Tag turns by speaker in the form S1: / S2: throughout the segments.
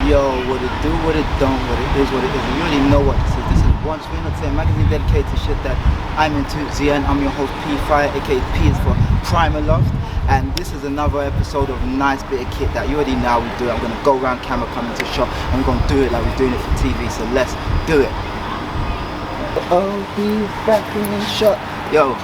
S1: Yo, what it do, what it don't, what it is, what it isn't. You already know what this is. This is Once We're Not Saying, magazine dedicated to shit that I'm into. ZN, I'm your host P-Fire, aka P is for Primaloft. And this is another episode of a nice bit of kit that you already know we do. I'm going to go around camera, come into shop, and we're going to do it like we're doing it for TV. So let's do it. Oh, be back in the shot. Yo,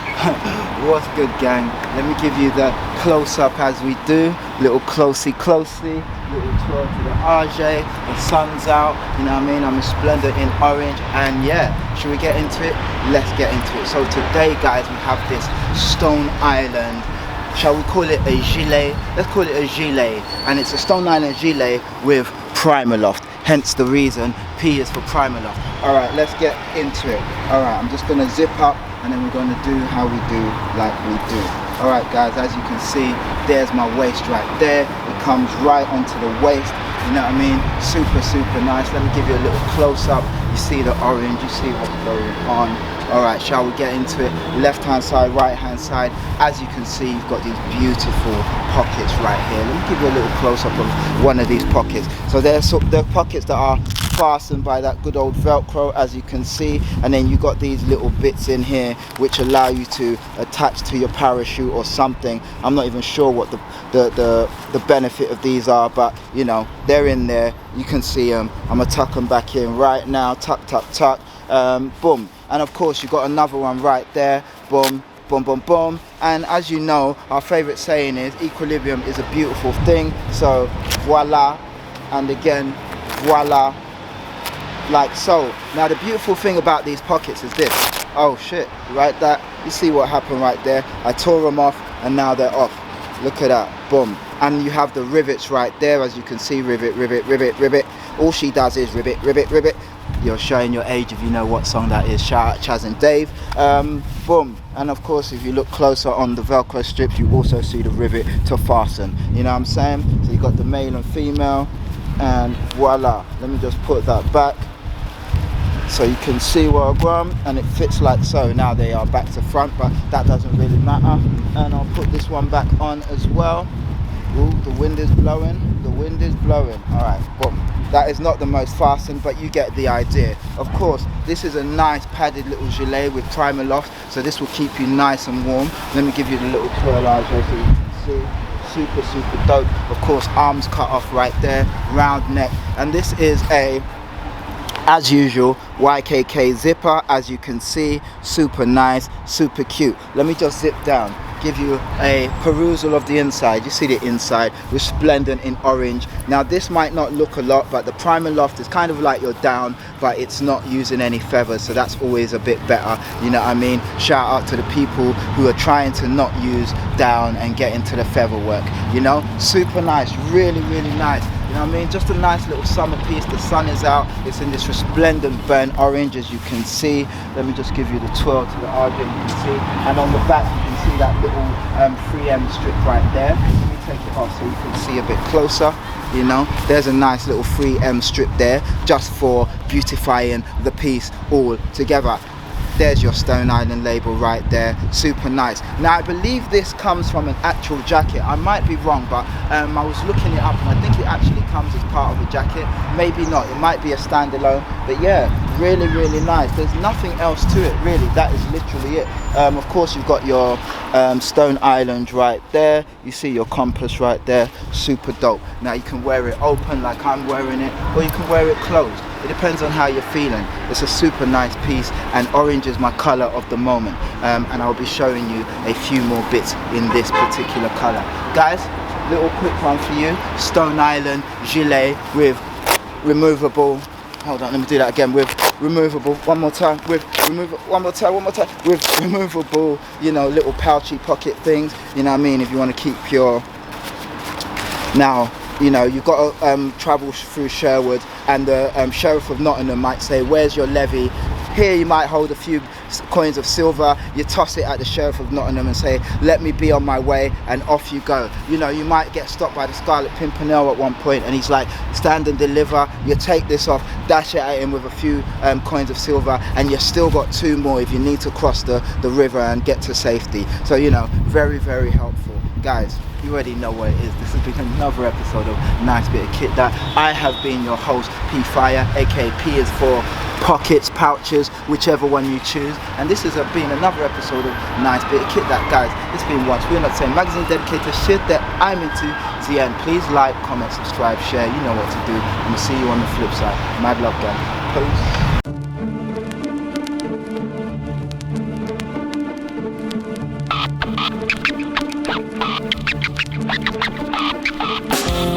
S1: what's good, gang? Let me give you the close-up as we do. Little closey, little twirl to the RJ. The sun's out, you know what I mean? I'm resplendent in orange, and yeah, should we get into it? Let's get into it. So today, guys, we have this Stone Island. Shall we call it a gilet? Let's call it a gilet, and it's a Stone Island gilet with Primaloft. Hence the reason P is for Primaloft. All right, let's get into it. All right, I'm just gonna zip up, and then we're gonna do how we do, like we do. All right, guys, as you can see, there's my waist right there. It comes right onto the waist. You know what I mean? Super, super nice. Let me give you a little close up. You see the orange, you see what's going on. All right, shall we get into it? Left hand side, right hand side. As you can see, you've got these beautiful pockets right here. Let me give you a little close up of one of these pockets. So there's the pockets that are fastened by that good old Velcro, as you can see, and then you got these little bits in here which allow you to attach to your parachute or something. I'm not even sure what the benefit of these are, but you know, they're in there. You can see them. I'm gonna tuck them back in right now. Tuck, tuck, tuck. Boom. And of course you got another one right there. Boom, boom, boom, boom. And as you know, our favorite saying is equilibrium is a beautiful thing. So voila, and again voila, like so. Now the beautiful thing about these pockets is this. Oh shit, right, that you see what happened right there? I tore them off and now they're off. Look at that. Boom. And you have the rivets right there, as you can see. Rivet, rivet, rivet, rivet. All she does is rivet, rivet, rivet. You're showing your age if you know what song that is. Shout out Chaz and Dave. Boom. And of course, if you look closer on the Velcro strips, you also see the rivet to fasten. You know what I'm saying? So you got the male and female, and voila. Let me just put that back so you can see where I'm going, and it fits like so. Now they are back to front, but that doesn't really matter. And I'll put this one back on as well. Ooh, the wind is blowing. The wind is blowing. All right, boom. That is not the most fastened, but you get the idea. Of course, this is a nice padded little gilet with Primaloft, so this will keep you nice and warm. Let me give you the little twirlage so you can see. Super, super dope. Of course, arms cut off right there, round neck. And this is a, as usual, YKK zipper, as you can see. Super nice, super cute. Let me just zip down, give you a perusal of the inside. You see the inside, resplendent in orange. Now this might not look a lot, but the Primaloft is kind of like your down, but it's not using any feathers, so that's always a bit better. You know what I mean? Shout out to the people who are trying to not use down and get into the feather work. You know, super nice, really, really nice. You know what I mean? Just a nice little summer piece. The sun is out. It's in this resplendent burnt orange, as you can see. Let me just give you the twirl to the RJ, you can see. And on the back, you can see that little 3M strip right there. Let me take it off so you can see a bit closer. You know, there's a nice little 3M strip there, just for beautifying the piece all together. There's your Stone Island label right there. Super nice. Now I believe this comes from an actual jacket. I might be wrong, but I was looking it up and I think it actually comes as part of a jacket. Maybe not, it might be a standalone, but yeah, really, really nice. There's nothing else to it really. That is literally it. Of course you've got your Stone Island right there. You see your compass right there. Super dope. Now you can wear it open like I'm wearing it, or you can wear it closed. It depends on how you're feeling. It's a super nice piece, and orange is my color of the moment. And I'll be showing you a few more bits in this particular color. Guys, little quick one for you. Stone Island gilet with removable, hold on, let me do that again, with removable, one more time, with removable, one more time, with removable, you know, little pouchy pocket things. You know what I mean? If you want to keep your, now, you know, you've got to travel through Sherwood, and the Sheriff of Nottingham might say, where's your levy? Here you might hold a few coins of silver, you toss it at the Sheriff of Nottingham and say, let me be on my way, and off you go. You know, you might get stopped by the Scarlet Pimpernel at one point and he's like, stand and deliver. You take this off, dash it at him with a few coins of silver, and you've still got 2 more if you need to cross the river and get to safety. So, you know, very, very helpful. guys, you already know what it is. This has been another episode of Nice Bit of Kit That. I have been your host, P Fire, aka P is for pockets, pouches, whichever one you choose. And this has been another episode of Nice Bit of Kit That. Guys, it's been once. We're not saying magazine dedicated to shit that I'm into. To the end, please like, comment, subscribe, share. You know what to do. And we'll see you on the flip side. Mad love, guys. Peace.